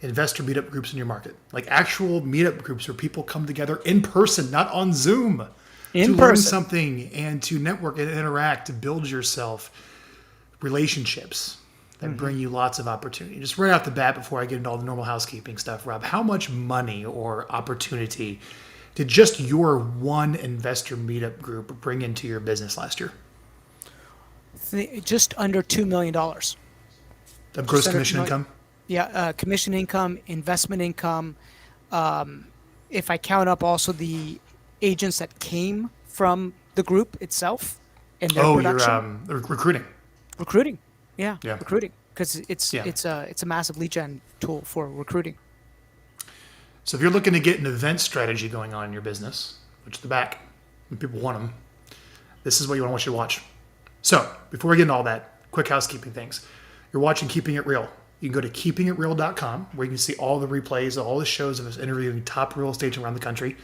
investor meetup groups in your market, like actual meetup groups where people come together in person, not on Zoom, to In learn person. something and to network and interact, to build yourself relationships that bring you lots of opportunity. Just right off the bat, before I get into all the normal housekeeping stuff, Rob, how much money or opportunity did just your one investor meetup group bring into your business last year? Just under $2 million. Of Just gross under 2 commission million. income? Yeah, commission income, investment income. If I count up also the agents that came from the group itself and their Oh, you're production, recruiting. recruiting. Yeah, Yeah. recruiting because it's Yeah. it's a it's a massive lead gen tool for recruiting. So if you're looking to get an event strategy going on in your business, which is the back, and people want them, this is what want you to watch. So before we get into all that, quick housekeeping things. You're watching Keeping It Real. You can go to keepingitreal.com where you can see all the replays, all the shows of us interviewing top real estate around the country.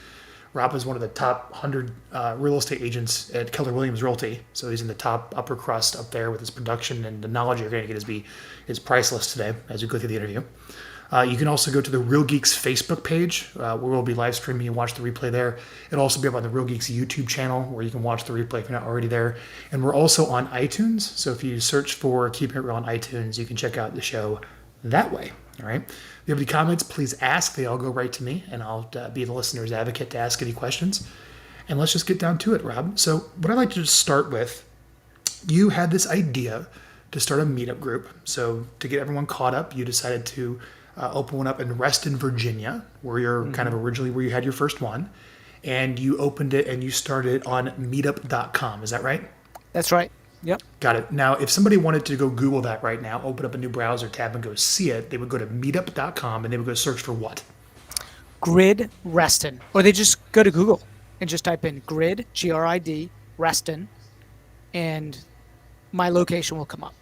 Rob is one of the top 100 real estate agents at Keller Williams Realty. So he's in the top upper crust up there with his production, and the knowledge you're going to get is priceless today as we go through the interview. You can also go to the Real Geeks Facebook page where we'll be live streaming and watch the replay there. It'll also be up on the Real Geeks YouTube channel where you can watch the replay if you're not already there. And we're also on iTunes. So if you search for Keeping It Real on iTunes, you can check out the show that way. All right. If you have any comments, please ask. They all go right to me, and I'll be the listener's advocate to ask any questions. And let's just get down to it, Rob. So what I'd like to just start with, you had this idea to start a meetup group. So to get everyone caught up, you decided to open one up in Reston, Virginia, where you're kind of originally where you had your first one. And you opened it and you started it on meetup.com. Is that right? That's right. Yep. Got it. Now, if somebody wanted to go Google that right now, open up a new browser tab and go see it, they would go to meetup.com and they would go search for what? Grid Reston, or they just go to Google and just type in Grid GRID Reston, and my location will come up.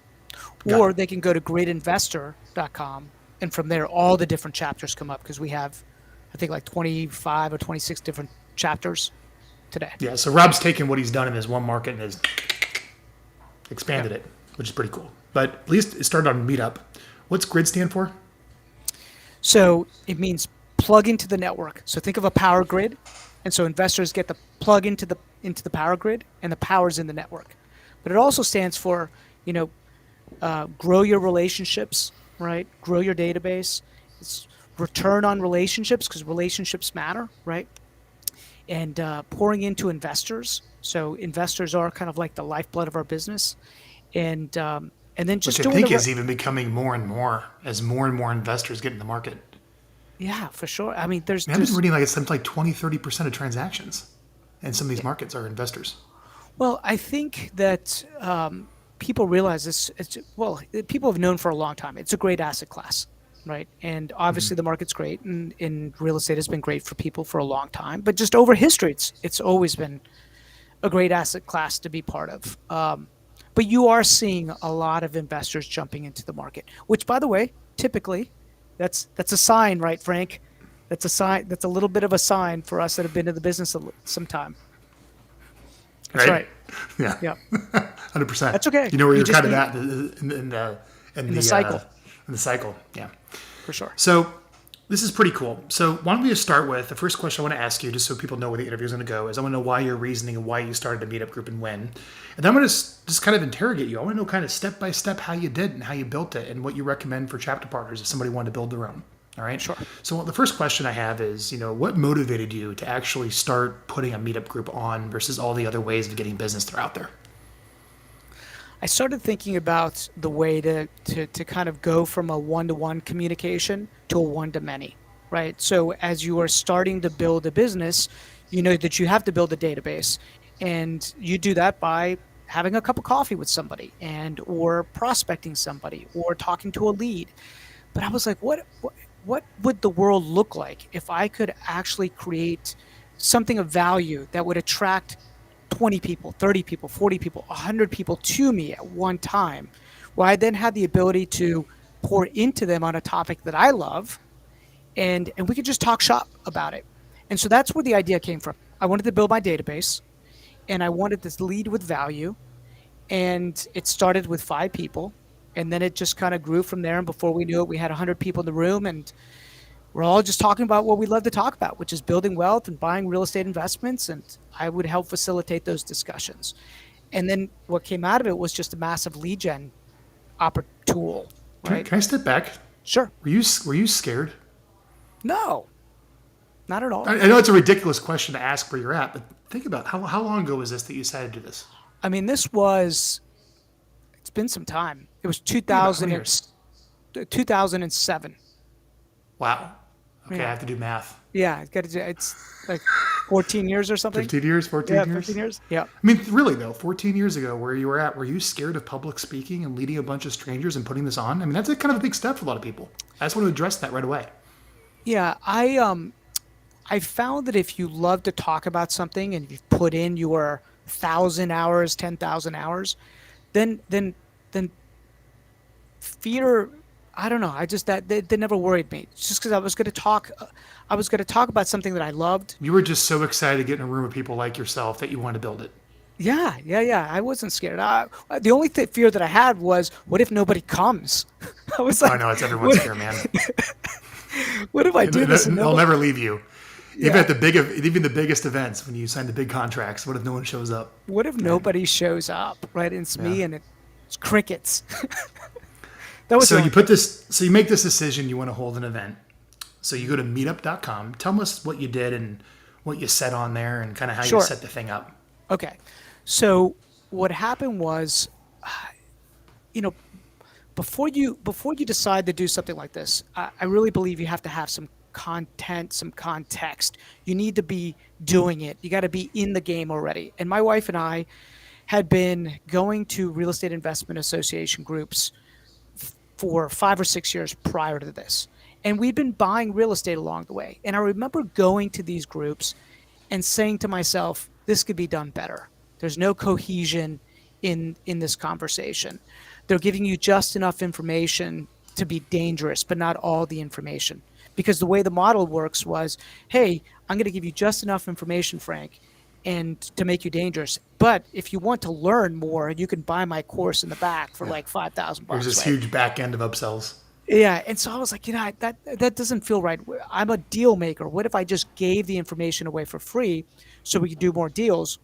Got Or it. they can go to gridinvestor.com, and from there all the different chapters come up because we have, I think, like 25 or 26 different chapters today. Yeah, so Rob's taken what he's done in his one market and has expanded it, which is pretty cool. But at least it started on Meetup. What's GRID stand for? So it means plug into the network. So think of a power grid, and so investors get the plug into the power grid, and the power's in the network. But it also stands for, grow your relationships, right? Grow your database. It's return on relationships because relationships matter, right? And pouring into investors. So investors are kind of like the lifeblood of our business, and then just Which I doing think is even becoming more and more as more and more investors get in the market. yeah, for sure. I mean, I've been reading like it's something like 20, 30% of transactions in some of these markets are investors. well, I think that people realize this. Well, people have known for a long time. It's a great asset class, right? And obviously the market's great, and real estate has been great for people for a long time. But just over history, it's always been a great asset class to be part of. But you are seeing a lot of investors jumping into the market, which, by the way, typically, that's a sign, right, Frank? That's a sign. That's a little bit of a sign for us that have been in the business some time. That's right. Yeah. Yeah. 100%. That's okay. You know where You you're just kind of need- at in the cycle. In the cycle, yeah. For sure. So this is pretty cool. So why don't we just start with the first question I want to ask you, just so people know where the interview is going to go, is I want to know why you're reasoning and why you started a meetup group and when. And then I'm going to just kind of interrogate you. I want to know kind of step by step how you did and how you built it and what you recommend for chapter partners if somebody wanted to build their own. All right. Sure. So the first question I have is, what motivated you to actually start putting a meetup group on versus all the other ways of getting business that are out there? I started thinking about the way to kind of go from a one-to-one communication to a one-to-many, right? So as you are starting to build a business, you know that you have to build a database, and you do that by having a cup of coffee with somebody or prospecting somebody or talking to a lead. But I was like, what would the world look like if I could actually create something of value that would attract 20 people, 30 people, 40 people, 100 people to me at one time, where I then had the ability to pour into them on a topic that I love, and we could just talk shop about it. And so that's where the idea came from. I wanted to build my database, and I wanted to lead with value, and it started with 5 people, And then it just kind of grew from there. And before we knew it, we had 100 people in the room, and we're all just talking about what we love to talk about, which is building wealth and buying real estate investments. And I would help facilitate those discussions. And then what came out of it was just a massive lead gen tool, right? Can I step back? Sure. Were you scared? No, not at all. I know it's a ridiculous question to ask where you're at, but think about how long ago was this that you decided to do this? I mean, it's been some time. It was Think about how many 2000 2007. Wow. Okay, Yeah. I have to do math. Yeah, it's like 14 years or something. 15 years, 14 Yeah, years? 15 years. Yeah. I mean, really though, 14 years ago, where you were at, were you scared of public speaking and leading a bunch of strangers and putting this on? I mean, that's a kind of a big step for a lot of people. I just want to address that right away. Yeah, I found that if you love to talk about something and you've put in your 1,000 hours, 10,000 hours, then fear, I don't know. I just that never worried me. It's just because I was going to talk about something that I loved. You were just so excited to get in a room of people like yourself that you wanted to build it. Yeah, yeah, yeah. I wasn't scared. The only fear that I had was, what if nobody comes? I was Oh, like, no, it's everyone's fear, man. what if I do this and They'll nobody? never leave you. Even Yeah. at even the biggest events, when you sign the big contracts, what if no one shows up? What if nobody shows up? Right? And it's me Yeah. and it's crickets. That was So the you only put this, so you make this decision, you want to hold an event. So you go to meetup.com. Tell us what you did and what you said on there and kind of how you Sure. set the thing up. Okay. So what happened was, you know, before you decide to do something like this, I really believe you have to have some content, some context. You need to be doing it. You got to be in the game already. And my wife and I had been going to real estate investment association groups for 5 or 6 years prior to this. And we'd been buying real estate along the way. And I remember going to these groups and saying to myself, this could be done better. There's no cohesion in this conversation. They're giving you just enough information to be dangerous, but not all the information. Because the way the model works was, hey, I'm going to give you just enough information, Frank, and to make you dangerous. But if you want to learn more, you can buy my course in the back for like 5,000 There's bucks. this Right? huge back end of upsells. Yeah, and so I was like, that doesn't feel right. I'm a deal maker. What if I just gave the information away for free so we could do more deals?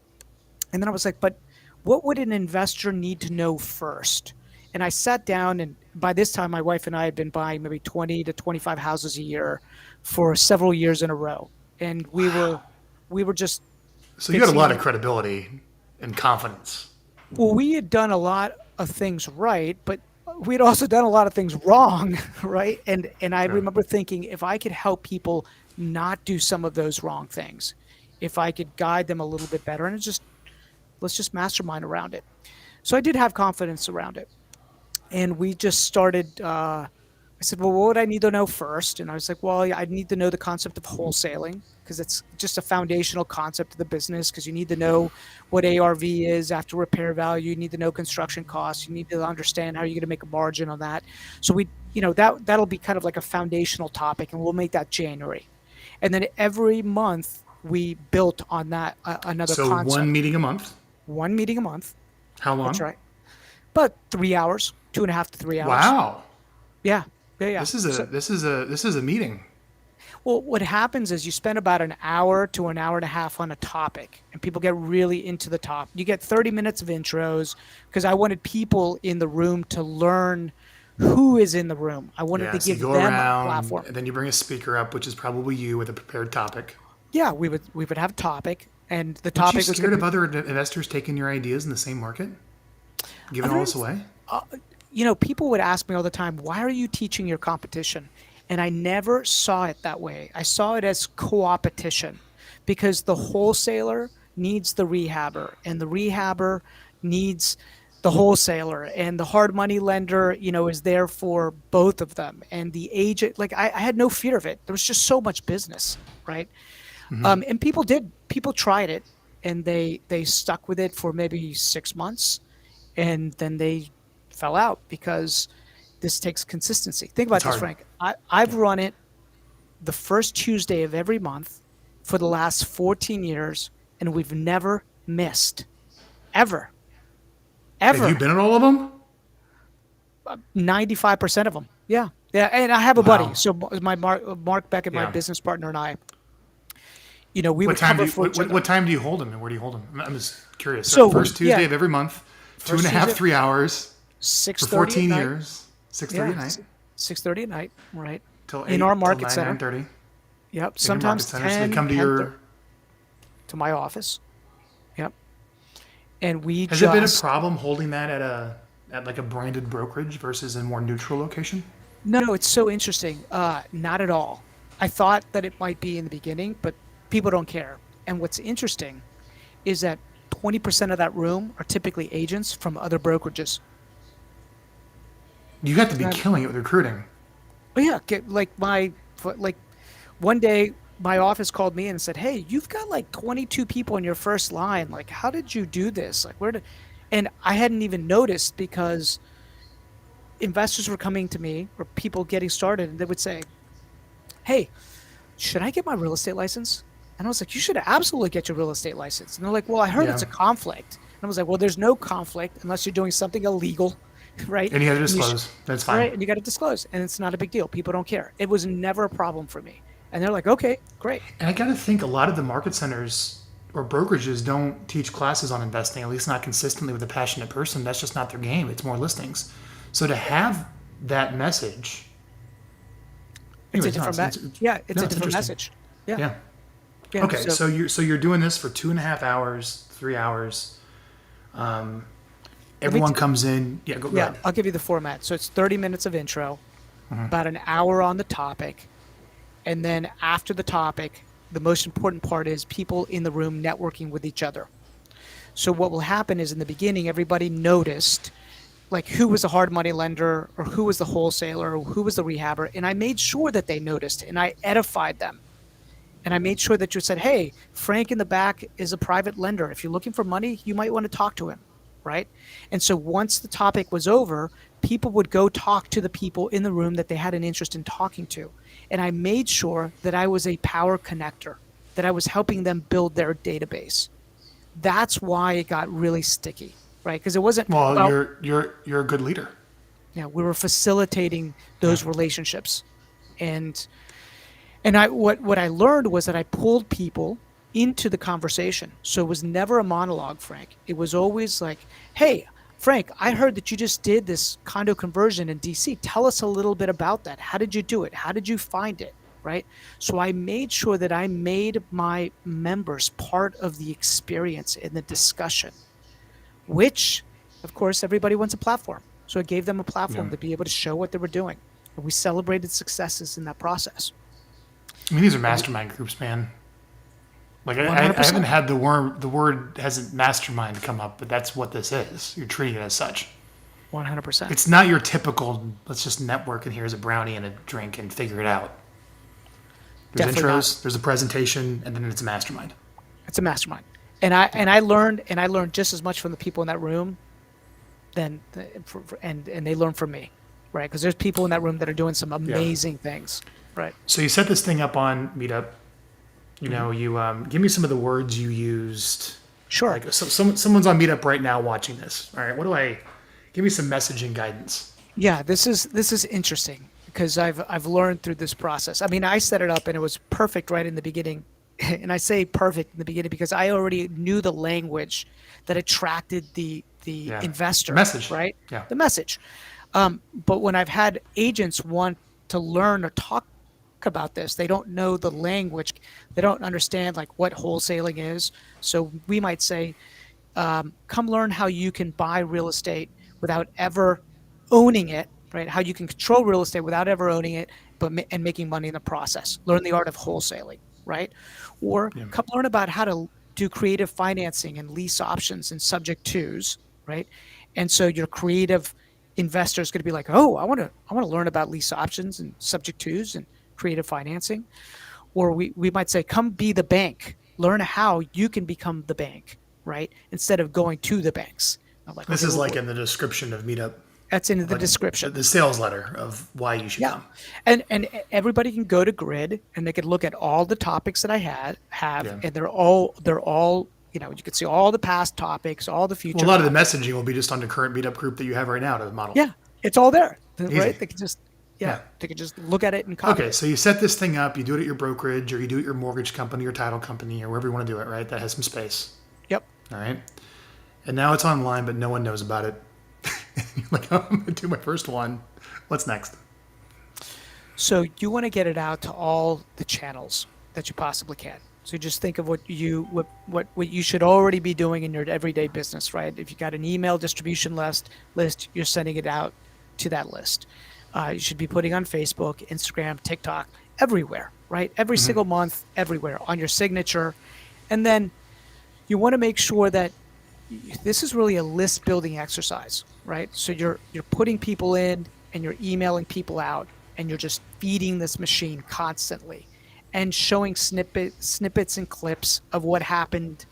And then I was like, but what would an investor need to know first? And I sat down, and by this time, my wife and I had been buying maybe 20 to 25 houses a year for several years in a row. And we were just So you had a lot of fixing- credibility and confidence. well, we had done a lot of things right, but we'd also done a lot of things wrong, right? And I remember thinking, if I could help people not do some of those wrong things, if I could guide them a little bit better, and let's just mastermind around it. So I did have confidence around it, and we just started. I said, well, what would I need to know first? And I was like, well, I need to know the concept of wholesaling, because it's just a foundational concept of the business, because you need to know what ARV is after repair value. You need to know construction costs. You need to understand how you're going to make a margin on that. So that'll be kind of like a foundational topic, and we'll make that January. And then every month we built on that another So concept. one meeting a month. One meeting a month. How long? That's right. But 3 hours, 2.5 to 3 hours. Wow. Yeah. Yeah. Yeah. This is a meeting. Well, what happens is you spend about an hour to an hour and a half on a topic, and people get really into the top. You get 30 minutes of intros, because I wanted people in the room to learn who is in the room. I wanted Yeah, to so you give go them a around, platform. and then you bring a speaker up, which is probably you with a prepared topic. Yeah, we would have a topic, and the Aren't you topic was scared gonna of other investors taking your ideas in the same market? Giving all this away? people would ask me all the time, why are you teaching your competition? And I never saw it that way. I saw it as co-opetition, because the wholesaler needs the rehabber, and the rehabber needs the wholesaler, and the hard money lender, is there for both of them. And the agent, like I had no fear of it. There was just so much business, right? And people tried it, and they stuck with it for maybe 6 months, and then they fell out, because this takes consistency. Think about It's this, hard. Frank. I've run it the first Tuesday of every month for the last 14 years, and we've never missed. Ever. Have you been at all of them? 95% of them. Yeah. Yeah. And I have a buddy. Wow. So my Mark Beckett, my Yeah. business partner, and I, we would cover for each other. What time do you hold them, and where do you hold them? I'm just curious. So, First Tuesday yeah, of every month, two and first a half, Tuesday, 3 hours for 6:30 at 14 night. years, 6:30 Yeah. at night 6:30 at night. Right. till In 8 our till market 9, center. 9:30 Yep. in your market Sometimes center. So they 10, come to 10:30 your. to my office. Yep. And we Has it been a just, problem holding that at like a branded brokerage versus a more neutral location? no, it's so interesting. Not at all. I thought that it might be in the beginning, but people don't care. And what's interesting is that 20% of that room are typically agents from other brokerages. You have to be Um, killing it with recruiting. But yeah, like one day my office called me and said, "Hey, you've got like 22 people in your first line. Like, how did you do this? Like, where did?" And I hadn't even noticed because investors were coming to me or people getting started, and they would say, "Hey, should I get my real estate license?" And I was like, "You should absolutely get your real estate license." And they're like, "Well, I heard Yeah. it's a conflict." And I was like, "Well, there's no conflict unless you're doing something illegal, right? And you got to And you disclose. That's fine. right, and you got to disclose, and it's not a big deal. People don't care. It was never a problem for me." And they're like, "Okay, great." And I got to think a lot of the market centers or brokerages don't teach classes on investing, at least not consistently with a passionate person. That's just not their game. It's more listings. So to have that message, It's a anyways, no, different it's, message. Yeah, it's no, a it's different interesting. message. Yeah, Yeah. yeah. Okay. So you're doing this for 2.5 hours, 3 hours. Let me Everyone comes in. Yeah. Go yeah, ahead. I'll give you the format. So it's 30 minutes of intro, about an hour on the topic, and then after the topic, the most important part is people in the room networking with each other. So what will happen is in the beginning, everybody noticed like who was the hard money lender or who was the wholesaler or who was the rehabber, and I made sure that they noticed and I edified them. And I made sure that you said, "Hey, Frank in the back is a private lender. If you're looking for money, you might want to talk to him." Right. And so once the topic was over, people would go talk to the people in the room that they had an interest in talking to. And I made sure that I was a power connector, that I was helping them build their database. That's why it got really sticky, right? Because it wasn't, Well, well, you're a good leader. yeah, we were facilitating those relationships. And what I learned was that I pulled people into the conversation. So it was never a monologue, Frank. It was always like, "Hey, Frank, I heard that you just did this condo conversion in DC. Tell us a little bit about that. How did you do it? How did you find it?" Right? So I made sure that I made my members part of the experience in the discussion, which, of course, everybody wants a platform. So I gave them a platform Yeah. to be able to show what they were doing. And we celebrated successes in that process. I mean, these are mastermind groups, man. Like I 100%. haven't had the word hasn't mastermind come up, but that's what this is. You're treating it as such. 100%. It's not your typical, let's just network and here's a brownie and a drink and figure it out. There's Definitely not. intros, there's a presentation, and then it's a mastermind. It's a mastermind. And I learned just as much from the people in that room and they learn from me, right? Because there's people in that room that are doing some amazing things, right? So you set this thing up on MeetUp. You know, you give me some of the words you used. Sure. Like someone's on MeetUp right now watching this. All right, give me some messaging guidance. Yeah, this is interesting because I've learned through this process. I mean, I set it up and it was perfect right in the beginning. And I say perfect in the beginning because I already knew the language that attracted the investor. Message. Right? Yeah. The message. But when I've had agents want to learn or talk about this, they don't know the language. They don't understand like what wholesaling is. So we might say, come learn how you can buy real estate without ever owning it, right? How you can control real estate without ever owning it, and making money in the process. Learn the art of wholesaling, right? Or come learn about how to do creative financing and lease options and subject twos, right? And so your creative investor is going to be like, "Oh, I want to learn about lease options and subject twos and creative financing." Or we might say, "Come be the bank. Learn how you can become the bank," right? Instead of going to the banks. I'm like, This okay, is well, like in the description of MeetUp. that's in the Like description. the sales letter of why you should Yeah. come. And everybody can go to Grid and they can look at all the topics that I have, Yeah. and they're all, you can see all the past topics, all the future. Well, a lot of the topics. messaging will be just on the current MeetUp group that you have right now to model. Yeah. It's all there, Easy. right? They can just, Yeah. they can just look at it and copy Okay, it. so you set this thing up, you do it at your brokerage, or you do it at your mortgage company or title company, or wherever you want to do it, right? That has some space. Yep. All right. And now it's online, but no one knows about it. You're like, oh, I'm going to do my first one. What's next? So you want to get it out to all the channels that you possibly can. So just think of what you should already be doing in your everyday business, right? If you got an email distribution list, you're sending it out to that list. You should be putting on Facebook, Instagram, TikTok, everywhere, right? Every single month, everywhere on your signature, and then you want to make sure that this is really a list building exercise, right? So you're putting people in and you're emailing people out and you're just feeding this machine constantly and showing snippets and clips of what happened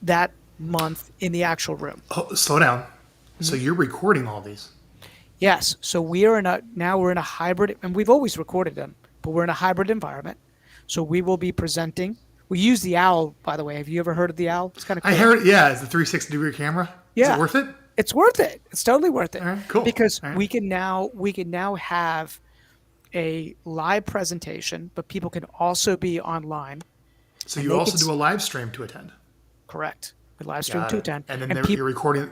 that month in the actual room. Oh, slow down. So you're recording all these. Yes. So we're in a hybrid, and we've always recorded them, but we're in a hybrid environment. So we will be presenting. We use the Owl, by the way. Have you ever heard of the Owl? It's kind of cool. I heard, yeah, it's the 360-degree camera. Is Yeah. it worth it? It's worth it. It's totally worth it. All right, cool. Because All right. we can now have a live presentation, but people can also be online. So and you they also can do a live stream to attend. Correct. We live stream Got to it. attend. And then and you're recording.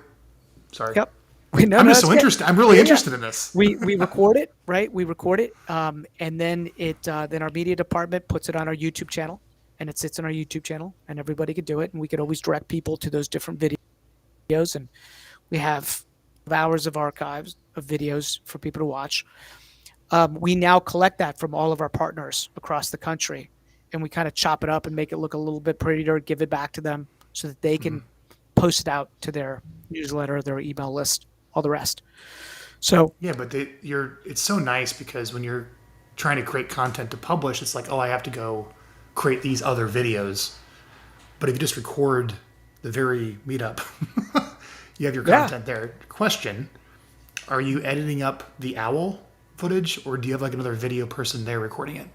Sorry. Yep. I'm just so interested. I'm really interested in this. We record it, right? We record it, and then then our media department puts it on our YouTube channel, and it sits on our YouTube channel, and everybody could do it, and we could always direct people to those different videos, and we have hours of archives of videos for people to watch. We now collect that from all of our partners across the country, and we kind of chop it up and make it look a little bit prettier, give it back to them so that they can post it out to their newsletter, their email list, all the rest. So Yeah, but it's so nice because when you're trying to create content to publish, it's like, oh, I have to go create these other videos. But if you just record the very meetup, you have your content there. Question, are you editing up the owl footage or do you have like another video person there recording it?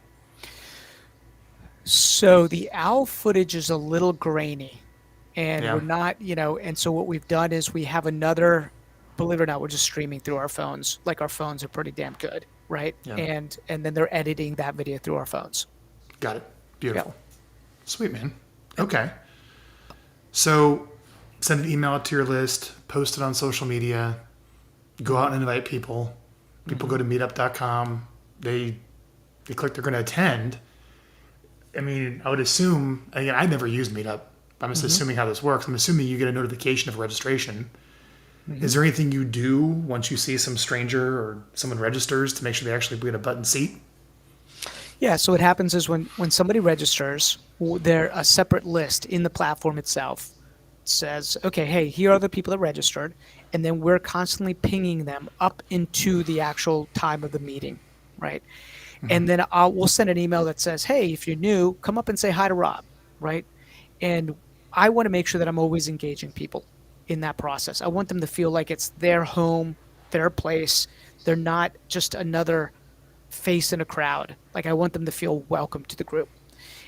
So the owl footage is a little grainy, and Yeah. we're not, and so what we've done is we have another, believe it or not, we're just streaming through our phones. Like our phones are pretty damn good, right? Yeah. And then they're editing that video through our phones. Got it. Beautiful. Sweet, man. Okay. So send an email out to your list, post it on social media, go out and invite people. People go to meetup.com. They click they're going to attend. I mean, I would assume, again, I never used Meetup. I'm just assuming how this works. I'm assuming you get a notification of registration. Is there anything you do once you see some stranger or someone registers to make sure they actually get a button seat? Yeah, so what happens is when somebody registers, they're a separate list in the platform itself. It says, okay, hey, here are the people that registered, and then we're constantly pinging them up into the actual time of the meeting, right? And then we'll send an email that says, hey, if you're new, come up and say hi to Rob, right? And I want to make sure that I'm always engaging people in that process. I want them to feel like it's their home, their place. They're not just another face in a crowd. Like I want them to feel welcome to the group.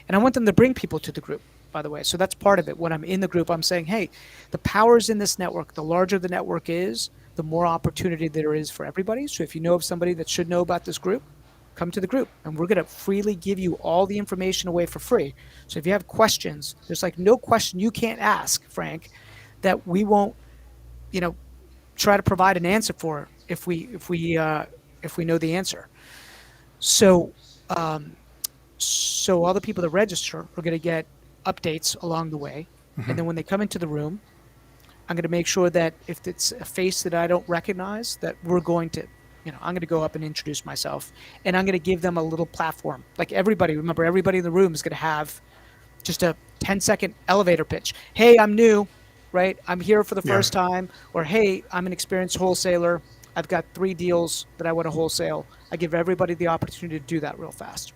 And I want them to bring people to the group, by the way. So that's part of it. When I'm in the group, I'm saying, hey, the power's in this network. The larger the network is, the more opportunity there is for everybody. So if you know of somebody that should know about this group, come to the group, and we're going to freely give you all the information away for free. So if you have questions, there's like no question you can't ask, Frank, that we won't, try to provide an answer for if we know the answer. So, so all the people that register are going to get updates along the way, and then when they come into the room, I'm going to make sure that if it's a face that I don't recognize, that we're going to, I'm going to go up and introduce myself, and I'm going to give them a little platform. Like everybody in the room is going to have just a 10-second elevator pitch. Hey, I'm new, right? I'm here for the first time. Or, hey, I'm an experienced wholesaler. I've got 3 deals that I want to wholesale. I give everybody the opportunity to do that real fast.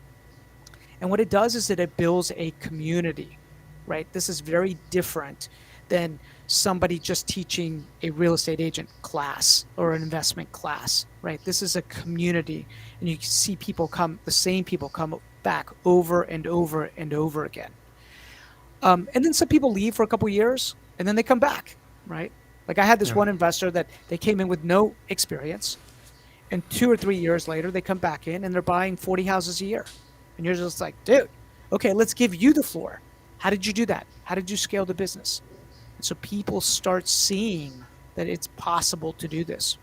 And what it does is that it builds a community, right? This is very different than somebody just teaching a real estate agent class or an investment class, right? This is a community, and you see the same people come back over and over and over again. And then some people leave for a couple years, and then they come back, right? Like I had this Yeah. one investor that they came in with no experience, and 2 or 3 years later they come back in and they're buying 40 houses a year, and you're just like, dude, okay, let's give you the floor. How did you do that? How did you scale the business? And so people start seeing that it's possible to do this.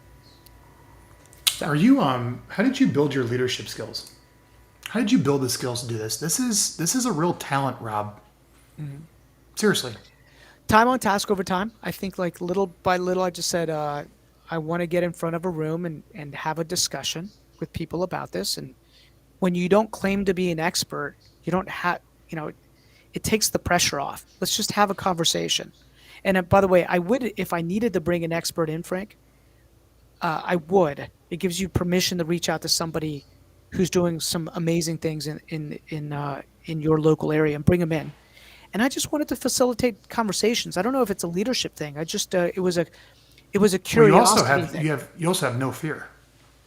So Are you how did you build your leadership skills? How did you build the skills to do this? This is a real talent, Rob. mhm. Seriously. Time on task over time. I think like little by little, I just said, I want to get in front of a room and have a discussion with people about this. And when you don't claim to be an expert, you don't have, you know, it takes the pressure off. Let's just have a conversation. And by the way, I would, if I needed to bring an expert in, Frank, I would. It gives you permission to reach out to somebody who's doing some amazing things in your local area and bring them in. And I just wanted to facilitate conversations. I don't know if it's a leadership thing. I just it was a Well, you also curiosity have thing. you also have no fear.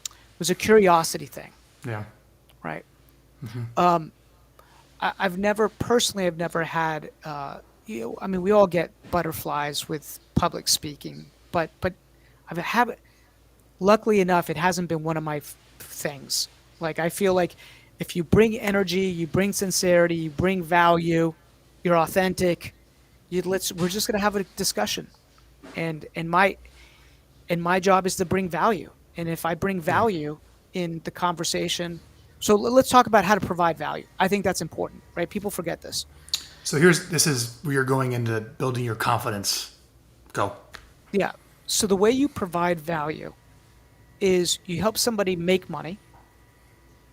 It was a curiosity thing, Yeah. right? I've never personally, I've never had, I mean, we all get butterflies with public speaking, but I've have, luckily enough, it hasn't been one of my things. Like I feel like if you bring energy, you bring sincerity, you bring value, you're authentic. We're just gonna have a discussion, and my job is to bring value. And if I bring Yeah. value in the conversation, so let's talk about how to provide value. I think that's important, right? People forget this. So this is where you're going into building your confidence. Go. Yeah. So the way you provide value is you help somebody make money,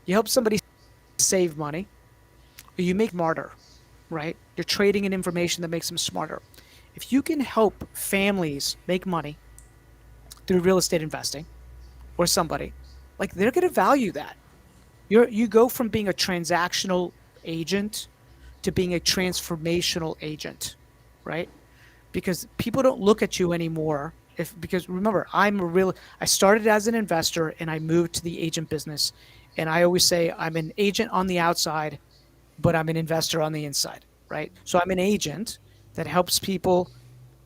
you help somebody save money, or you make smarter, right? You're trading in information that makes them smarter. If you can help families make money through real estate investing or somebody, like they're going to value that. You go from being a transactional agent to being a transformational agent, right? Because people don't look at you anymore if because remember, I started as an investor and I moved to the agent business. And I always say I'm an agent on the outside, but I'm an investor on the inside, right? So I'm an agent that helps people,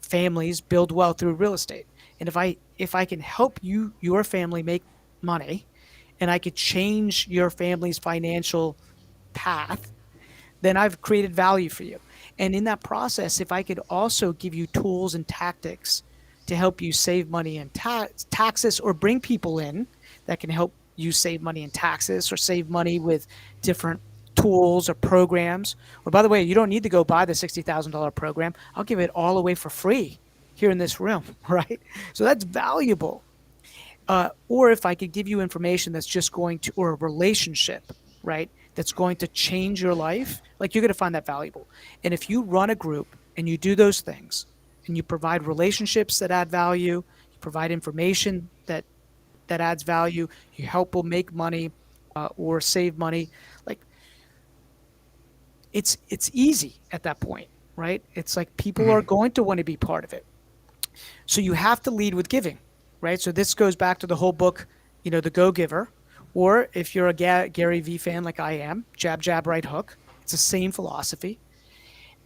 families build wealth through real estate. And if I can help your family make money and I could change your family's financial path, then I've created value for you. And in that process, if I could also give you tools and tactics to help you save money in taxes or bring people in that can help you save money in taxes or save money with different tools or programs. Or by the way, you don't need to go buy the $60,000 program. I'll give it all away for free here in this room, right? So that's valuable. Or if I could give you information that's just going to, or a relationship, right, that's going to change your life, like you're going to find that valuable. And if you run a group and you do those things and you provide relationships that add value, you provide information that adds value, you help people make money or save money, like it's easy at that point, right? It's like people are going to want to be part of it. So you have to lead with giving, right? So this goes back to the whole book, The Go Giver, or if you're a Gary Vee fan like I am, jab, jab, right hook. It's the same philosophy.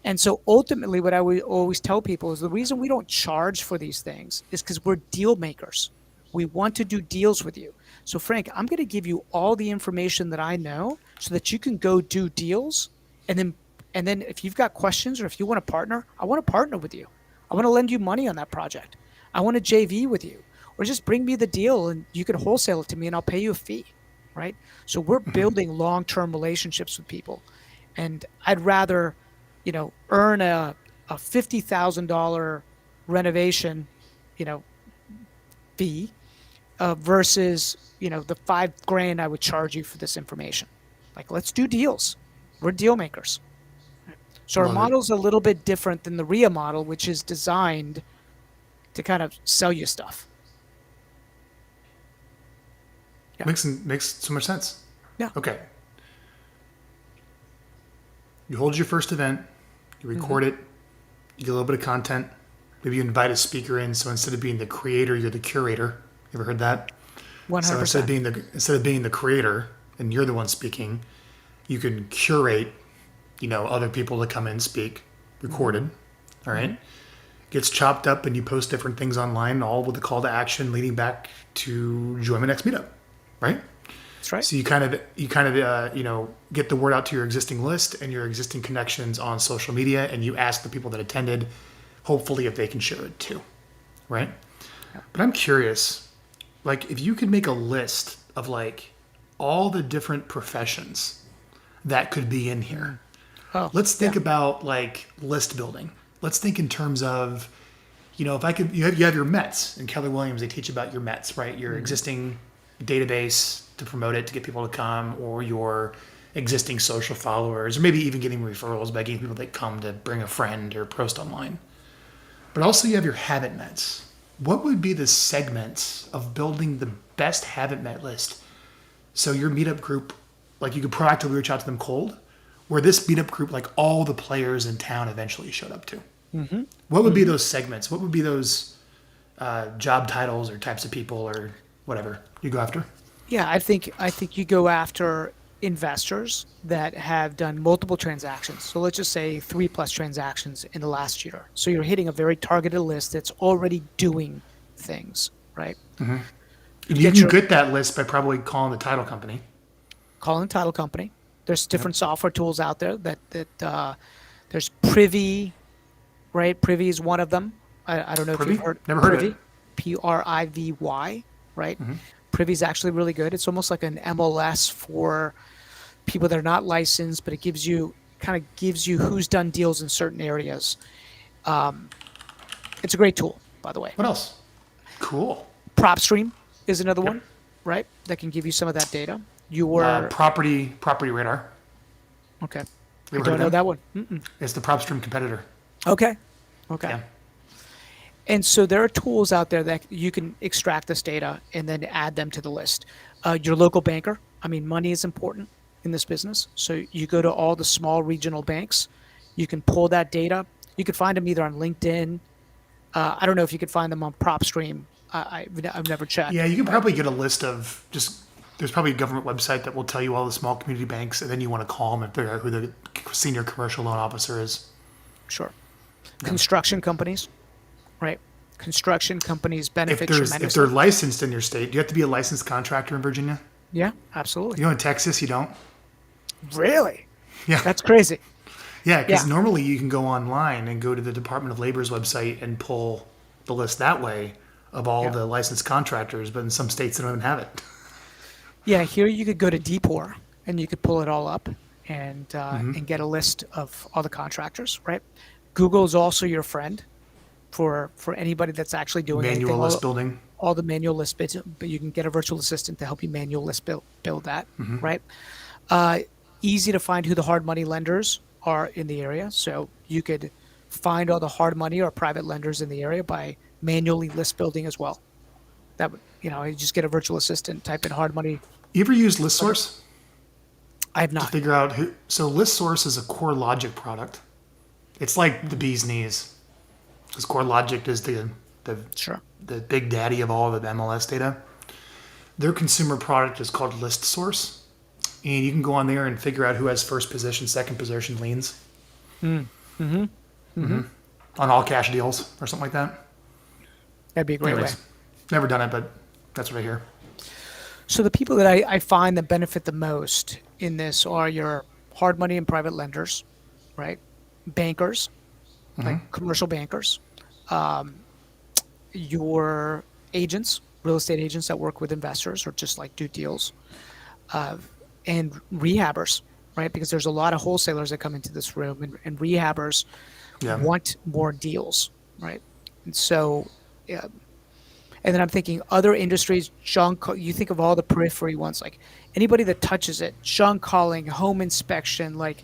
And so ultimately, what I would always tell people is the reason we don't charge for these things is because we're deal makers. We want to do deals with you. So Frank, I'm going to give you all the information that I know so that you can go do deals. And then if you've got questions or if you want to partner, I want to partner with you. I want to lend you money on that project. I want to JV with you, or just bring me the deal and you can wholesale it to me and I'll pay you a fee, right? So we're building long-term relationships with people. And I'd rather, earn a $50,000 renovation, fee versus, the $5,000 I would charge you for this information. Like, let's do deals. We're deal makers. So our Love it. model's a little bit different than the RIA model, which is designed to kind of sell you stuff. Yeah. Makes so much sense. Yeah. Okay. You hold your first event, you record it, you get a little bit of content. Maybe you invite a speaker in, so instead of being the creator, you're the curator. You ever heard that? 100%. So instead of being the creator and you're the one speaking, you can curate, other people to come in and speak, recorded. All right. gets chopped up and you post different things online, all with the call to action leading back to join my next meetup, right? That's right. So you kind of get the word out to your existing list and your existing connections on social media, and you ask the people that attended, hopefully if they can share it too, right? Yeah. But I'm curious, like if you could make a list of like all the different professions that could be in here. Oh, Let's think about like list building. Let's think in terms of, if I could, you have your Mets in Keller Williams. They teach about your Mets, right? Your existing database to promote it, to get people to come, or your existing social followers, or maybe even getting referrals by getting people that come to bring a friend or post online. But also you have your habit Mets. What would be the segments of building the best habit Met list? So your meetup group, like you could proactively reach out to them cold, where this meetup group, like all the players in town eventually showed up to. Mm-hmm. What would be those segments? What would be those job titles or types of people or whatever you go after? Yeah, I think you go after investors that have done multiple transactions. So let's just say 3+ transactions in the last year. So you're hitting a very targeted list that's already doing things, right? Mm-hmm. You can get that list by probably calling the title company. Calling the title company. There's different software tools out there that there's Privy, right? Privy is one of them. I don't know Privy? if you've heard. Never heard of Privy, it. Privy, right? Mm-hmm. Privy is actually really good. It's almost like an MLS for people that are not licensed, but it gives you who's done deals in certain areas. It's a great tool, by the way. What else? Cool. PropStream is another one, right? That can give you some of that data. Property radar. Okay. You I ever heard don't of know them? that one. Mm-mm. It's the PropStream competitor. Okay. Yeah. And so there are tools out there that you can extract this data and then add them to the list. Your local banker. I mean, money is important in this business. So you go to all the small regional banks. You can pull that data. You could find them either on LinkedIn. I don't know if you could find them on PropStream. I've never checked. Yeah, you can probably get a list of there's probably a government website that will tell you all the small community banks, and then you want to call them and figure out who the senior commercial loan officer is. Sure. Construction companies, right? Construction companies benefit tremendously. If they're licensed in your state, do you have to be a licensed contractor in Virginia? Yeah, absolutely. In Texas, you don't? Really? Yeah. That's crazy. Yeah, because normally you can go online and go to the Department of Labor's website and pull the list that way of all the licensed contractors, but in some states they don't even have it. Yeah, here you could go to Depor and you could pull it all up and get a list of all the contractors, right? Google is also your friend for anybody that's actually doing Manual anything. list building. All the manual list bits, but you can get a virtual assistant to help you manual list build that, right? Easy to find who the hard money lenders are in the area. So you could find all the hard money or private lenders in the area by manually list building as well. That would, you just get a virtual assistant, type in hard money. You ever use ListSource? I have To not. figure out who. So ListSource is a core logic product. It's like the bee's knees. Because core logic is the Sure. the big daddy of all the MLS data. Their consumer product is called ListSource. And you can go on there and figure out who has first position, second position liens. On all cash deals or something like that. That'd be a great way. Never done it, but that's what I hear. So the people that I find that benefit the most in this are your hard money and private lenders, right? Bankers, like commercial bankers, your agents, real estate agents that work with investors or just like do deals, and rehabbers, right? Because there's a lot of wholesalers that come into this room, and rehabbers want more deals, right? And so, and then I'm thinking other industries, you think of all the periphery ones, like anybody that touches it, junk calling, home inspection, like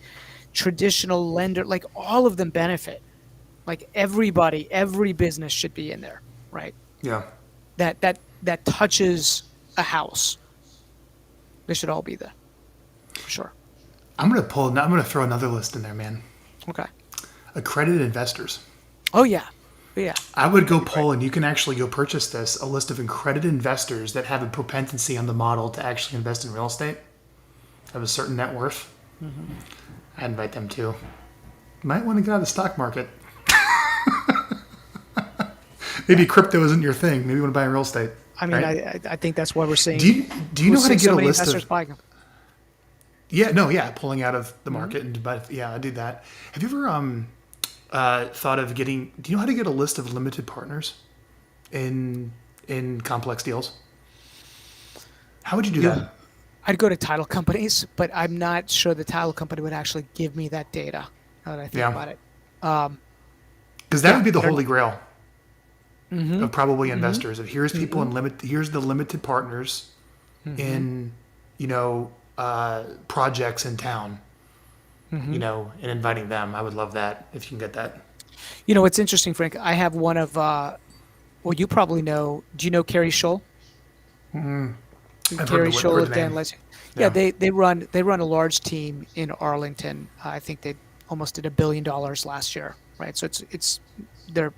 traditional lender, like all of them benefit. Like everybody, every business should be in there, right? Yeah. That touches a house. They should all be there, for sure. I'm gonna throw another list in there, man. Okay. Accredited investors. Oh yeah. Yeah. I would go pull, and you can actually go purchase this, a list of accredited investors that have a propensity on the model to actually invest in real estate, have a certain net worth. I invite them too. Might want to get out of the stock market. Maybe crypto isn't your thing. Maybe you want to buy real estate, I mean, right? I think that's why we're seeing. Do you know how to get so a many list investors of? buying them. Yeah, no, yeah, pulling out of the market, and but yeah, I do that. Have you ever thought of getting? Do you know how to get a list of limited partners in complex deals? How would you do that? I'd go to title companies, but I'm not sure the title company would actually give me that data. Now that I think Yeah, about it, because that would yeah, be the I don't holy know. grail of probably investors. Of here's people Hmm. in limit. Here's the limited partners Hmm. in projects in town. Hmm. And inviting them. I would love that if you can get that. What's interesting, Frank? I have one of. Well, you probably know. Do you know Carrie Scholl? I've Carrie Scholl heard the of Dan name. Lessing. Yeah, Yeah, they run a large team in Arlington. I think they almost did $1 billion last year, right? So they're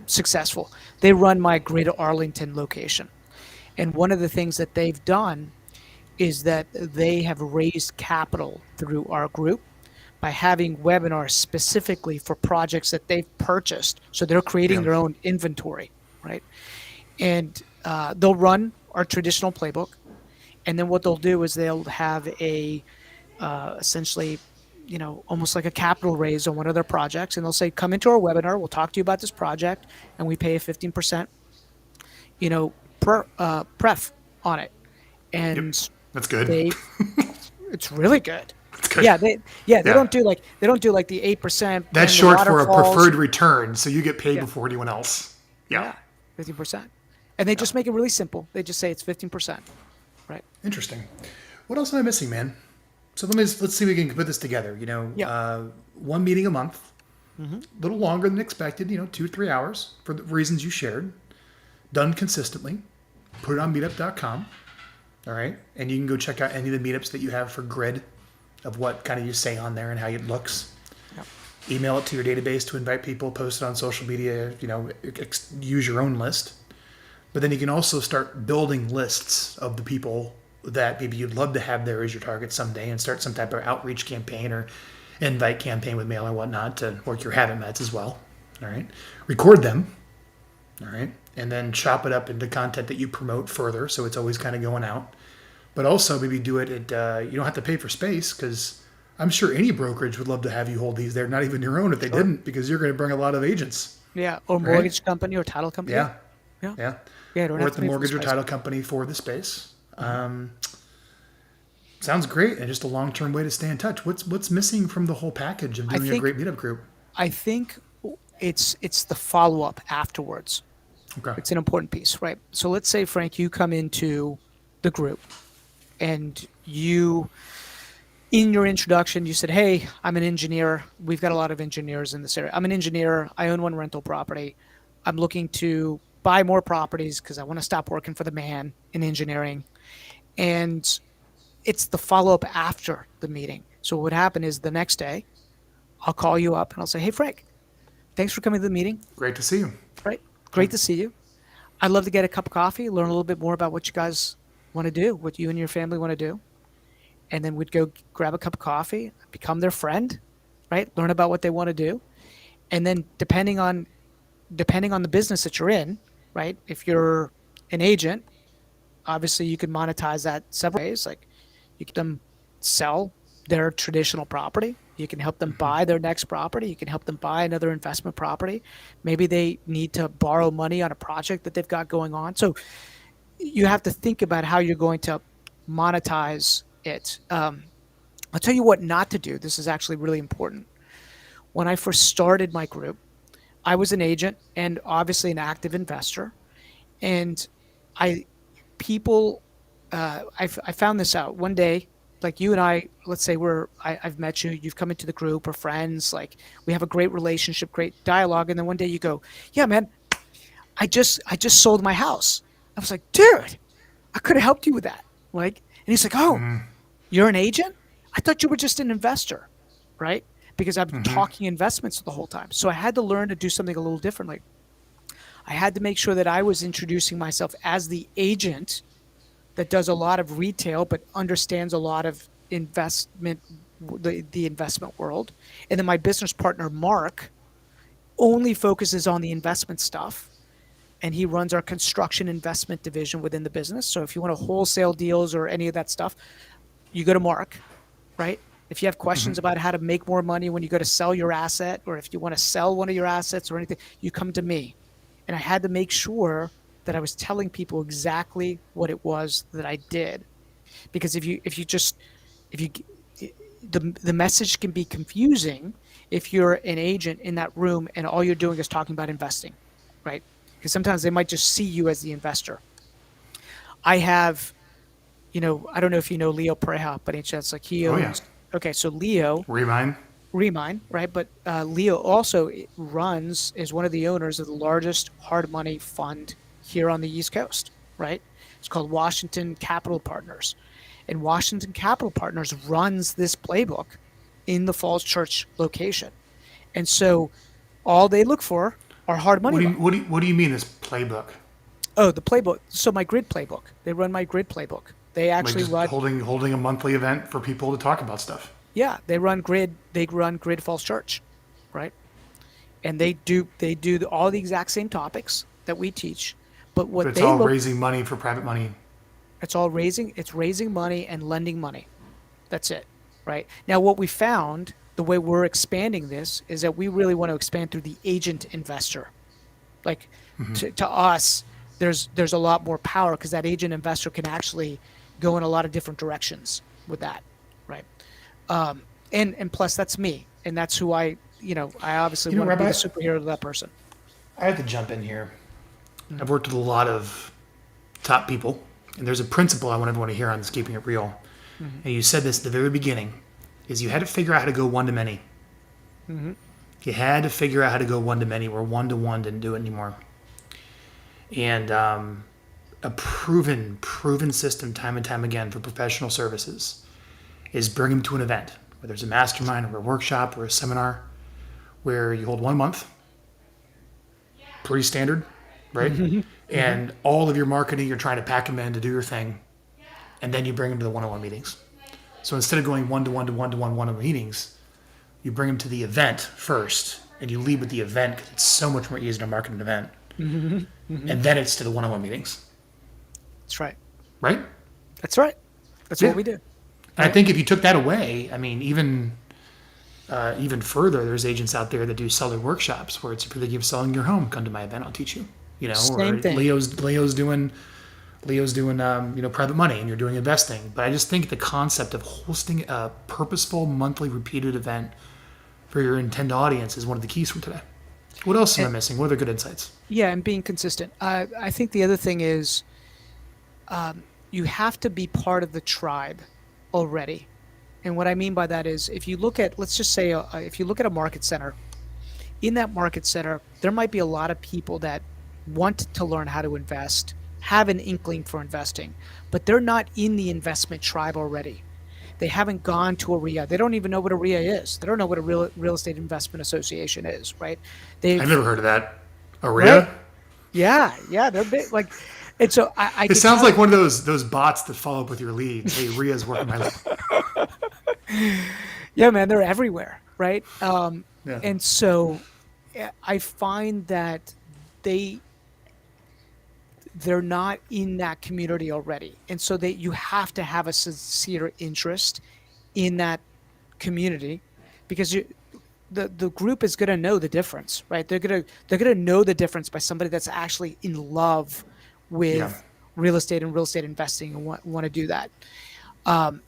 successful. They run my Greater Arlington location, and one of the things that they've done is that they have raised capital through our group by having webinars specifically for projects that they've purchased. So they're creating yeah, their own inventory, right? And they'll run our traditional playbook, and then what they'll do is they'll have a essentially, almost like a capital raise on one of their projects, and they'll say, "Come into our webinar. We'll talk to you about this project, and we pay a 15%, pref on it." yep. And That's good. they, it's really good. That's good. They Yeah, don't do like the 8%, that's then the short for a waterfalls. preferred return, so you get paid Yeah, before anyone else. Yeah, yeah, 15%, and they yeah. just make it really simple. They just say it's 15%, right? Interesting. What else am I missing, man? So let's see if we can put this together. Yeah. One meeting a month, Mm-hmm. a little longer than expected. 2 3 hours for the reasons you shared. Done consistently. Put it on Meetup.com. All right, and you can go check out any of the meetups that you have for grid of what kind of you say on there and how it looks. Yep. Email it to your database to invite people. Post it on social media. Use your own list. But then you can also start building lists of the people that maybe you'd love to have there as your target someday, and start some type of outreach campaign or invite campaign with mail or whatnot to work your habit meds as well. All right. Record them. All right. And then chop it up into content that you promote further. So it's always kind of going out. But also maybe do it at, you don't have to pay for space, because I'm sure any brokerage would love to have you hold these there, not even your own if they Sure. didn't, because you're going to bring a lot of agents. Yeah, or Right. mortgage company or title company. Yeah. Yeah, Yeah. yeah. I don't Or have at to the pay for the mortgage or space. title company for the space. Sounds great, and just a long-term way to stay in touch. What's missing from the whole package of I doing a think great meetup group? I think it's the follow up afterwards. Okay. It's an important piece, right? So let's say, Frank, you come into the group, and in your introduction, you said, "Hey, I'm an engineer. We've got a lot of engineers in this area. I'm an engineer. I own one rental property. I'm looking to buy more properties because I want to stop working for the man in engineering." And it's the follow up after the meeting. So what would happen is the next day, I'll call you up and I'll say, "Hey, Frank, thanks for coming to the meeting. Great to see you. Right? Great to see you. I'd love to get a cup of coffee, learn a little bit more about what you guys want to do, what you and your family want to do." And then we'd go grab a cup of coffee, become their friend, right? Learn about what they want to do. And then depending on the business that you're in, right? If you're an agent, obviously you can monetize that several ways. Like, you can them sell their traditional property. You can help them buy their next property. You can help them buy another investment property. Maybe they need to borrow money on a project that they've got going on. So you have to think about how you're going to monetize it. I'll tell you what not to do. This is actually really important. When I first started my group, I was an agent and obviously an active investor. And I people I found this out one day. Like, you and I, let's say I've met you, you've come into the group, we're friends, like, we have a great relationship, great dialogue, and then one day you go, "Yeah, man, I just sold my house." I was like, "Dude, I could have helped you with that." Like, and he's like, "Oh, you're an agent? I thought you were just an investor," right? Because I've been talking investments the whole time. So I had to learn to do something a little differently. I had to make sure that I was introducing myself as the agent that does a lot of retail but understands a lot of investment, the investment world. And then my business partner, Mark, only focuses on the investment stuff. and he runs our construction investment division within the business. So if you want to wholesale deals or any of that stuff, you go to Mark, right? If you have questions about how to make more money when you go to sell your asset, or if you want to sell one of your assets or anything, you come to me. And I had to make sure that I was telling people exactly what it was that I did. Because if you the message can be confusing if you're an agent in that room and all you're doing is talking about investing, right? Because sometimes they might just see you as the investor. I have, I don't know if you know Leo Pareja, but any chance, like he Oh yeah. owns. Okay, so Leo, Remind. Remind, right? But Leo also is one of the owners of the largest hard money fund here on the East Coast, right? It's called Washington Capital Partners. And Washington Capital Partners runs this playbook in the Falls Church location. And so all they look for are hard money loans. What do you mean this playbook? Oh, the playbook. So my grid playbook. They run my grid playbook. They Like actually just run. holding a monthly event for people to talk about stuff. Yeah, they run grid. They run Grid Falls Church, right? And they do all the exact same topics that we teach. But what But it's they all look, raising money for private money. it's raising money and lending money. That's it, right? Now, what we found, the way we're expanding this, is that we really want to expand through the agent investor. Like to us, there's a lot more power because that agent investor can actually go in a lot of different directions with that, right? And plus that's me, and that's who I obviously want to be Rabbi, the superhero to that person. I have to jump in here. I've worked with a lot of top people, and there's a principle I want everyone to hear on this keeping it real. And you said this at the very beginning, is you had to figure out how to go one to many. You had to figure out how to go one to many, where one to one didn't do it anymore. And a proven system time and time again for professional services is bring them to an event, whether it's a mastermind or a workshop or a seminar, where you hold 1 month, pretty standard, right? And all of your marketing, you're trying to pack them in to do your thing, and then you bring them to the one-on-one meetings. So instead of going one-to-one to one-to-one one-on-one meetings, you bring them to the event first, and you lead with the event because it's so much more easy to market an event. And then it's to the one-on-one meetings, That's right. right? That's right. That's what we do. And I think if you took that away, I mean, even further, there's agents out there that do seller workshops where it's if you're thinking of selling your home, come to my event, I'll teach you. Same Or thing. Leo's doing private money, and you're doing investing. But I just think the concept of hosting a purposeful monthly repeated event for your intended audience is one of the keys from today. What else am I missing? What other good insights? Yeah, and being consistent. I think the other thing is you have to be part of the tribe already. And what I mean by that is if you look at, let's just say, if you look at a market center, in that market center, there might be a lot of people that want to learn how to invest, have an inkling for investing, but they're not in the investment tribe already. They haven't gone to a RIA. They don't even know what a RIA is. They don't know what a real estate investment association is, right? I've never heard of that. Aria? Right? Yeah, they're big. Like, and so I It sounds like one of those bots that follow up with your leads. Hey, Ria's working my lead. Yeah, man, they're everywhere, right? Yeah. And so I find that they're not in that community already, and so you have to have a sincere interest in that community, because the group is going to know the difference, right? They're gonna know the difference by somebody that's actually in love with real estate and real estate investing and want to do that. And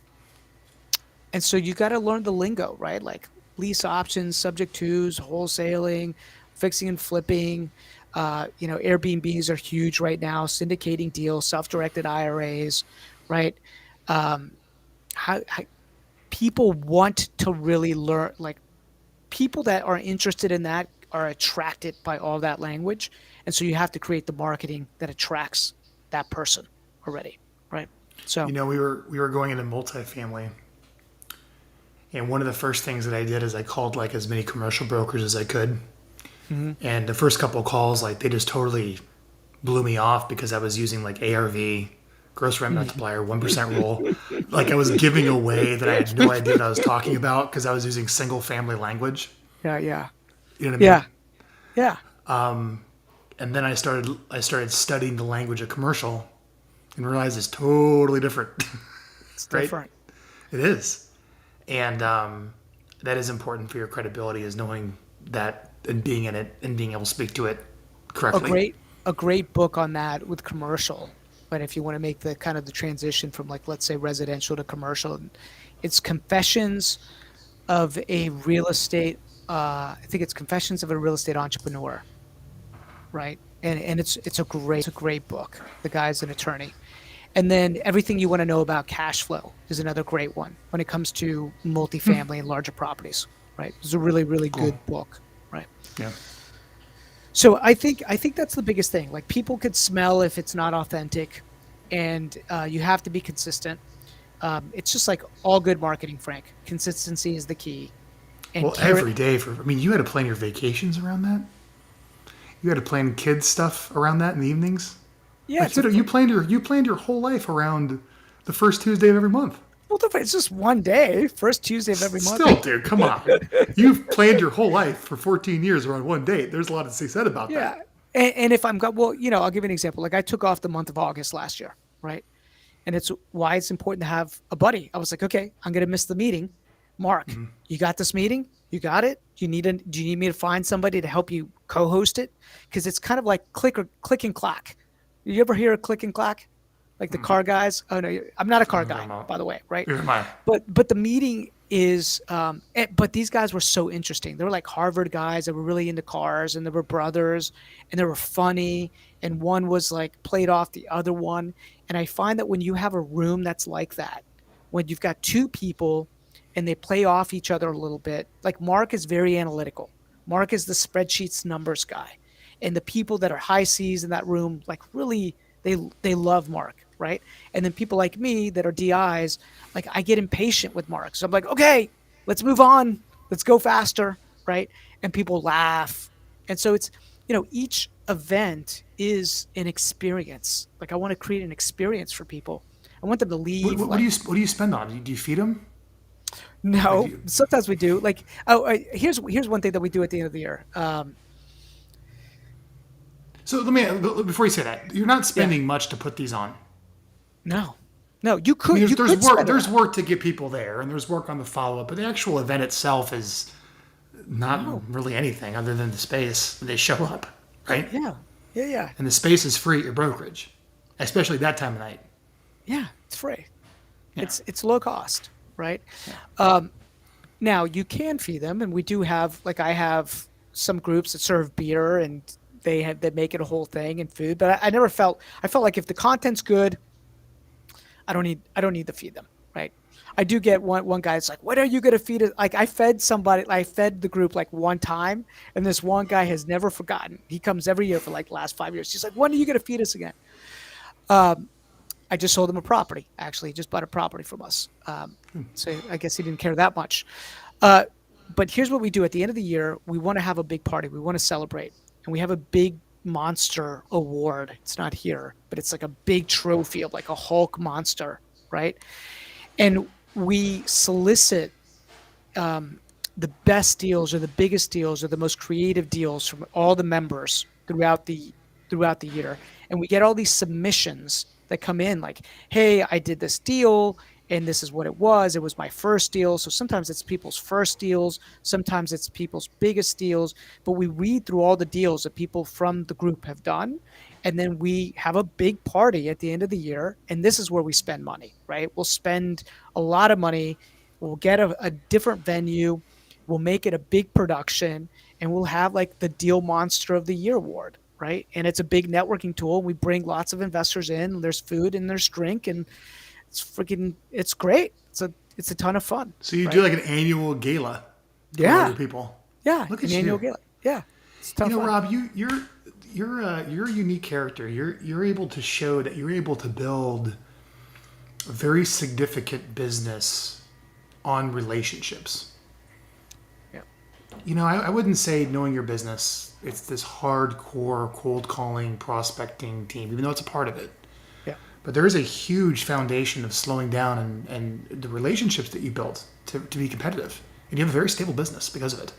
so you got to learn the lingo, right? Like lease options, subject tos, wholesaling, fixing and flipping. Airbnbs are huge right now, syndicating deals, self-directed IRAs, right? How people want to really learn, like people that are interested in that are attracted by all that language. And so you have to create the marketing that attracts that person already, right? So, we were going into multifamily, and one of the first things that I did is I called like as many commercial brokers as I could. And the first couple of calls, like they just totally blew me off because I was using like ARV, gross rent multiplier, 1% rule. Like I was giving away that I had no idea what I was talking about because I was using single family language. yeah. You know what I mean? Yeah. And then I started studying the language of commercial and realized it's totally different. It's Right? different. It is. And that is important for your credibility, is knowing that and being in it and being able to speak to it A correctly. great a great book on that with commercial. But if you want to make the kind of the transition from like let's say residential to commercial, it's Confessions of a Real Estate. I think it's Confessions of a Real Estate Entrepreneur, right? And it's a great book. The guy's an attorney. And then Everything You Want to Know About Cash Flow is another great one when it comes to multifamily and larger properties, right? It's a really, really Cool. good book, right? Yeah. So I think that's the biggest thing. Like people could smell if it's not authentic, and you have to be consistent. It's just like all good marketing, Frank. Consistency is the key. And Well, every day I mean, you had to plan your vacations around that. You had to plan kids stuff around that in the evenings. yeah, Like you planned your whole life around the first Tuesday of every month. well, it's just one day, first Tuesday of every month. Still, dude, come on. You've planned your whole life for 14 years around one date. There's a lot to be said about Yeah. that. And if I'm go well, I'll give you an example. Like I took off the month of August last year, right? And it's why it's important to have a buddy. I was like, okay, I'm gonna miss the meeting. Mark, you got this meeting? You got it? Do you need me to find somebody to help you co-host it? Because it's kind of like click and clack. You ever hear of click and clack? Like the car guys? Oh no, I'm not a car guy, by the way, right? Here's mine. But the meeting is but these guys were so interesting. They were like Harvard guys that were really into cars, and they were brothers, and they were funny, and one was like played off the other one. And I find that when you have a room that's like that, when you've got two people and they play off each other a little bit, like Mark is very analytical. Mark is the spreadsheets numbers guy, and the people that are high C's in that room like really they love Mark, right? And then people like me that are DIs, like I get impatient with Mark. So I'm like, okay, let's move on. Let's go faster, right? And people laugh. And so it's, each event is an experience. Like I want to create an experience for people. I want them to What, leave what, what do like, you spend on? Do you feed them? Like, no, sometimes we do. Like, oh, here's one thing that we do at the end of the year. so let me before you say that, you're not Yeah, spending much to put these on. no, no, you I mean, could, you there's could work. spend it There's on. work to get people there, and there's work on the follow up. But the actual event itself is not No, really anything other than the space. They show up, right? yeah, yeah, yeah, And the space is free at your brokerage, especially that time of night. yeah. It's free. Yeah. It's low cost, right? Yeah. Now you can feed them, and we do have like I have some groups that serve beer, and they make it a whole thing and food. But I never felt I felt like if the content's good, I don't need to feed them, right? I do get one guy that's like, when are you gonna feed it? Like I fed the group like one time, and this one guy has never forgotten. He comes every year for like the last 5 years. He's like, when are you gonna feed us again? I just sold him a property. Actually, he just bought a property from us. So I guess he didn't care that much. Uh, but here's what we do at the end of the year. We want to have a big party. We want to celebrate, and we have a big monster award. It's not here, but it's like a big trophy of like a Hulk monster, right? And we solicit the best deals or the biggest deals or the most creative deals from all the members throughout the year, and we get all these submissions that come in like, hey, I did this deal and this is what it was my first deal. So sometimes it's people's first deals, sometimes it's people's biggest deals, but we read through all the deals that people from the group have done, and then we have a big party at the end of the year, and this is where we spend money, right? We'll spend a lot of money. We'll get a different venue. We'll make it a big production, and we'll have like the Deal Monster of the Year award, right? And it's a big networking tool. We bring lots of investors in. There's food and there's drink, and it's great. It's a ton of fun, So you do right? like an annual gala for all your Yeah, people. yeah, Look an at annual you. gala. Yeah, it's a ton of fun. Rob, you're a unique character. You're able to show that you're able to build a very significant business on relationships. Yeah, I wouldn't say knowing your business, it's this hardcore cold calling, prospecting team, even though it's a part of it. yeah. But there is a huge foundation of slowing down and the relationships that you built to be competitive. And you have a very stable business because of it.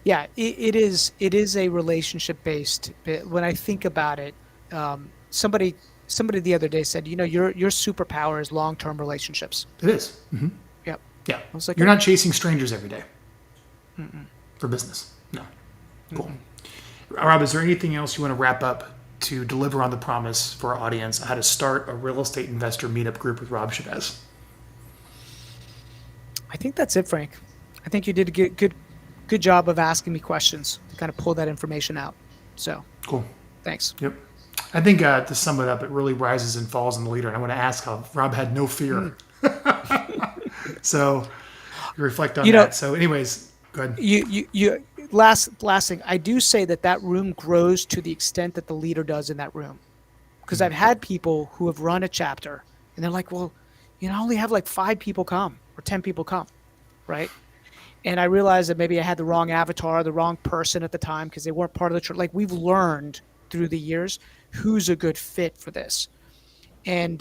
Yeah, it is a relationship based. When I think about it, somebody the other day said, your superpower is long term relationships. It is. Yep. Yeah. I was like, You're not chasing strangers every day for business. No. Cool. Rob, is there anything else you want to wrap up to deliver on the promise for our audience how to start a real estate investor meetup group with Rob Chevez? I think that's it, Frank. I think you did a good job of asking me questions to kind of pull that information out. So Cool. thanks. Yep. I think to sum it up, it really rises and falls on the leader. And I want to ask how Rob had no fear. So you reflect on that. So, anyways, go ahead. You last thing. I do say that room grows to the extent that the leader does in that room, because I've had people who have run a chapter and they're like, well, I only have like 5 people come or 10 people come, right? And I realized that maybe I had the wrong avatar, the wrong person at the time because they weren't part of the church. Like, we've learned through the years who's a good fit for this, and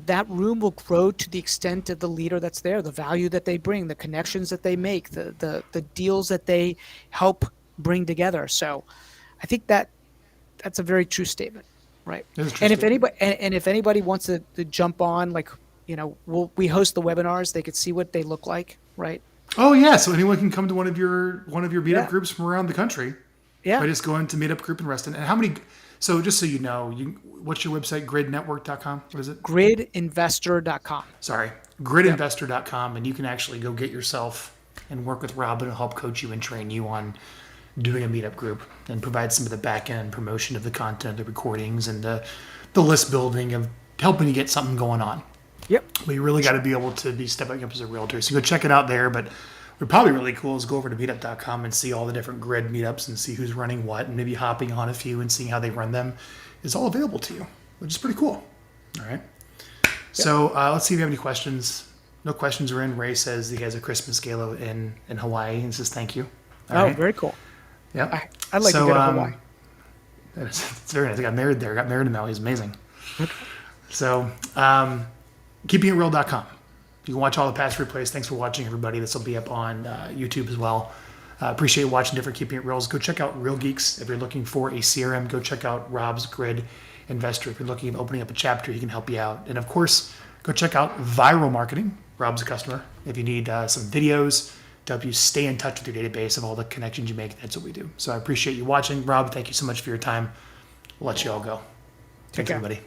that room will grow to the extent of the leader that's there, the value that they bring, the connections that they make, the deals that they help bring together. So I think that's a very true statement, right? That is a true And if statement. anybody wants to jump on, like, we host the webinars, they could see what they look like, right? Oh yeah, so anyone can come to one of your meetup Yeah. groups from around the country. Yeah. By just going to meetup group in Reston. And how many? So just so you know, what's your website? Gridnetwork.com. What is it? Gridinvestor.com. Sorry, gridinvestor.com, and you can actually go get yourself and work with Rob and help coach you and train you on doing a meetup group and provide some of the back end promotion of the content, the recordings, and the list building of helping you get something going on. Yep. But you really got to be able to be stepping up as a realtor. So go check it out there. But what's probably really cool is go over to meetup.com and see all the different grid meetups and see who's running what, and maybe hopping on a few and seeing how they run them is all available to you, which is pretty cool. All right. So let's see if you have any questions. No questions are in. Ray says he has a Christmas gala in Hawaii and says thank you. All right. Very cool. Yeah. I'd like to go to Hawaii. It's very nice. I got married there. I got married in Maui. It's amazing. So keepingitreal.com. You can watch all the past replays. Thanks for watching, everybody. This will be up on YouTube as well. Appreciate watching different Keeping It Reals. Go check out Real Geeks. If you're looking for a CRM, go check out Rob's Grid Investor. If you're looking at opening up a chapter, he can help you out. And of course, go check out Viral Marketing. Rob's a customer. If you need some videos to help you stay in touch with your database of all the connections you make, that's what we do. So I appreciate you watching. Rob, thank you so much for your time. We'll let you all go. Thanks, care. everybody.